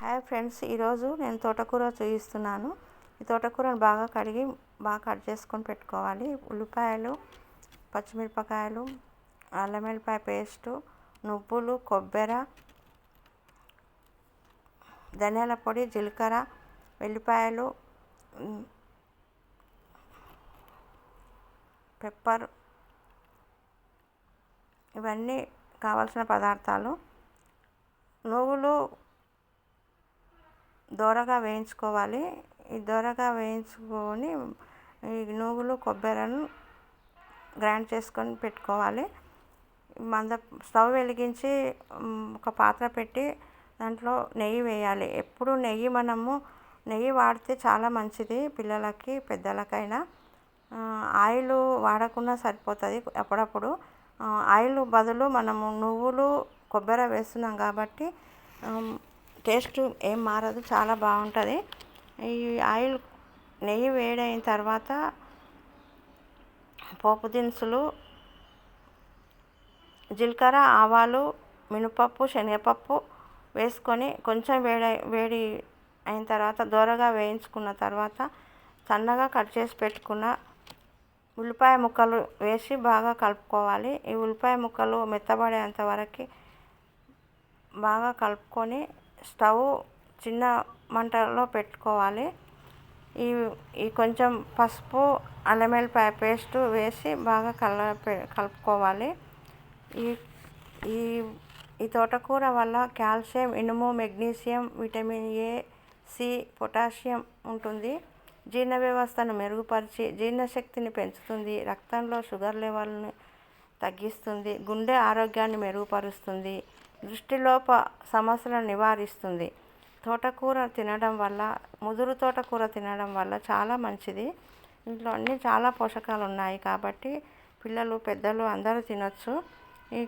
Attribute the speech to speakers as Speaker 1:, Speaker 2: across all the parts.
Speaker 1: Hi friends, ఈరోజు నేను తోటకూర చూపిస్తున్నాను. ఈ తోటకూరను బాగా కడిగి బాగా కట్ చేసుకొని పెట్టుకోవాలి. ఉల్లిపాయలు, పచ్చిమిరపకాయలు, అల్లం వెల్లిపాయ పేస్టు, నువ్వులు, కొబ్బరి, ధనియాల పొడి, జీలకర్ర, వెల్లిపాయలు, పెప్పర్, ఇవన్నీ కావాల్సిన పదార్థాలు. నువ్వులు దోరగా వేయించుకోవాలి. ఈ దోరగా వేయించుకొని ఈ నువ్వులు, కొబ్బరిను గ్రైండ్ చేసుకొని పెట్టుకోవాలి. స్టవ్ వెలిగించి ఒక పాత్ర పెట్టి దాంట్లో నెయ్యి వేయాలి. ఎప్పుడు నెయ్యి వాడితే చాలా మంచిది, పిల్లలకి పెద్దలకైనా. ఆయిల్ వాడకుండా సరిపోతుంది. అప్పుడప్పుడు ఆయిల్ బదులు మనము నువ్వులు, కొబ్బరి వేస్తున్నాం కాబట్టి టేస్ట్ ఏం మారదు, చాలా బాగుంటుంది. ఈ నెయ్యి వేడైన తర్వాత పోపు దినుసులు, జీలకర్ర, ఆవాలు, మినపప్పు, శనగపప్పు వేసుకొని కొంచెం వేడి అయిన తర్వాత దోరగా వేయించుకున్న తర్వాత సన్నగా కట్ చేసి పెట్టుకున్న ఉల్లిపాయ ముక్కలు వేసి బాగా కలుపుకోవాలి. ఈ ఉల్లిపాయ ముక్కలు మెత్తబడేంత వరకు బాగా కలుపుకొని స్టవ్ చిన్న మంటలో పెట్టుకోవాలి. ఈ కొంచెం పసుపు, అల్లం వెల్లిపాయ పేస్టు వేసి బాగా కలుపుకోవాలి. ఈ తోటకూర వల్ల కాల్షియం, ఇనుము, magnesium, vitamin A, C, potassium ఉంటుంది. జీర్ణ వ్యవస్థను మెరుగుపరిచి జీర్ణశక్తిని పెంచుతుంది. రక్తంలో షుగర్ లెవెల్ని తగ్గిస్తుంది. గుండె ఆరోగ్యాన్ని మెరుగుపరుస్తుంది. దృష్టిలోప సమస్యలను నివారిస్తుంది. ముదురు తోటకూర తినడం వల్ల చాలా మంచిది. ఇంట్లో అన్నీ చాలా పోషకాలు ఉన్నాయి కాబట్టి పిల్లలు, పెద్దలు అందరూ తినొచ్చు.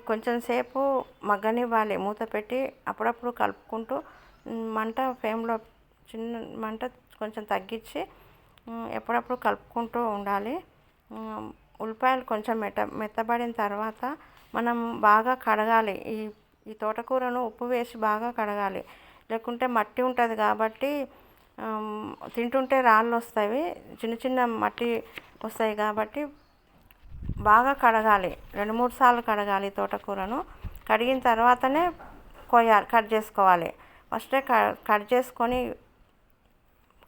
Speaker 1: కొంచెం సేపు మగ్గనివ్వాలి మూత పెట్టి. అప్పుడప్పుడు కలుపుకుంటూ చిన్న మంట కొంచెం తగ్గించి ఎప్పుడప్పుడు కలుపుకుంటూ ఉండాలి. ఉల్లిపాయలు కొంచెం మెత్తబడిన తర్వాత మనం బాగా కడగాలి. ఈ తోటకూరను ఉప్పు వేసి బాగా కడగాలి. లేకుంటే మట్టి ఉంటుంది కాబట్టి తింటుంటే రాళ్ళు వస్తాయి, చిన్న చిన్న మట్టి వస్తాయి కాబట్టి బాగా కడగాలి. 2-3 సార్లు కడగాలి తోటకూరను. కడిగిన తర్వాతనే కట్ చేసుకోవాలి. ఫస్టే కట్ చేసుకొని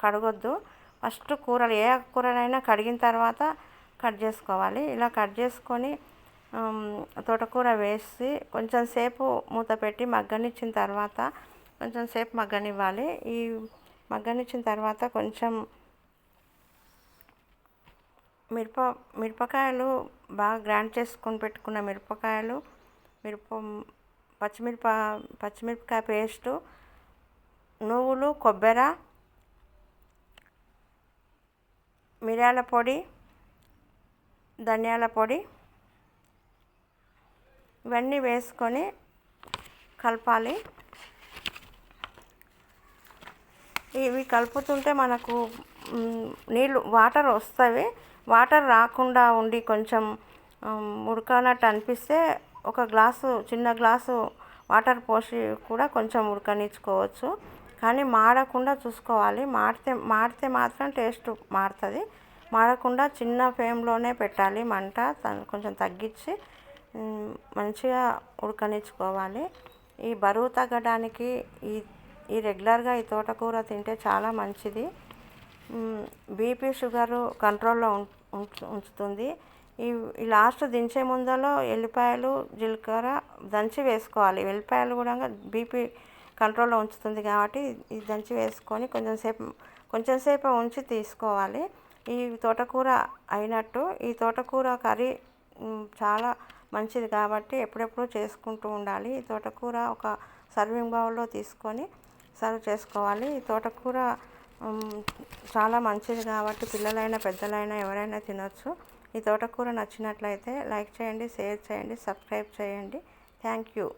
Speaker 1: కడగొద్దు. ఫస్ట్ కూరలు ఏ కూరనైనా కడిగిన తర్వాత కట్ చేసుకోవాలి. ఇలా కట్ చేసుకొని తోటకూర వేసి కొంచెం సేపు మూత పెట్టి మగ్గనిచ్చిన తర్వాత కొంచెం సేపు మగ్గనివ్వాలి. ఈ మగ్గనిచ్చిన తర్వాత కొంచెం మిరపకాయలు బాగా గ్రైండ్ చేసుకొని పెట్టుకున్న మిరపకాయలు, పచ్చిమిరపకాయ పేస్టు, నువ్వులు, కొబ్బరి, మిరియాల పొడి, ధనియాల పొడి ఇవన్నీ వేసుకొని కలపాలి. ఇవి కలుపుతుంటే మనకు వాటర్ వస్తాయి. వాటర్ రాకుండా ఉండి కొంచెం ఉడకనట్టు అనిపిస్తే చిన్న గ్లాసు వాటర్ పోసి కూడా కొంచెం ఉడకనిచ్చుకోవచ్చు. కానీ మాడకుండా చూసుకోవాలి. మాడితే మాత్రం టేస్ట్ మారుతుంది. మాడకుండా చిన్న ఫ్లేమ్లోనే పెట్టాలి. మంట కొంచెం తగ్గించి మంచిగా ఉడకనిచ్చుకోవాలి. ఈ బరువు తగ్గడానికి ఈ రెగ్యులర్గా ఈ తోటకూర తింటే చాలా మంచిది. బీపీ, షుగరు కంట్రోల్లో ఉంచుతుంది. ఈ లాస్ట్ దించే ముందలో ఎల్లిపాయలు, జీలకర్ర దంచి వేసుకోవాలి. వెల్లిపాయలు కూడా బీపీ కంట్రోల్లో ఉంచుతుంది కాబట్టి ఇది దంచి వేసుకొని కొంచెం సేపు ఉంచి తీసుకోవాలి. ఈ తోటకూర అయినట్టు ఈ తోటకూర కర్రీ చాలా మంచిది కాబట్టి ఎప్పుడెప్పుడు చేసుకుంటూ ఉండాలి. ఈ తోటకూర ఒక సర్వింగ్ బౌల్లో తీసుకొని సర్వ్ చేసుకోవాలి. ఈ తోటకూర చాలా మంచిది కాబట్టి పిల్లలైనా పెద్దలైనా ఎవరైనా తినొచ్చు. ఈ తోటకూర నచ్చినట్లయితే లైక్ చేయండి, షేర్ చేయండి, సబ్స్క్రైబ్ చేయండి. Thank you.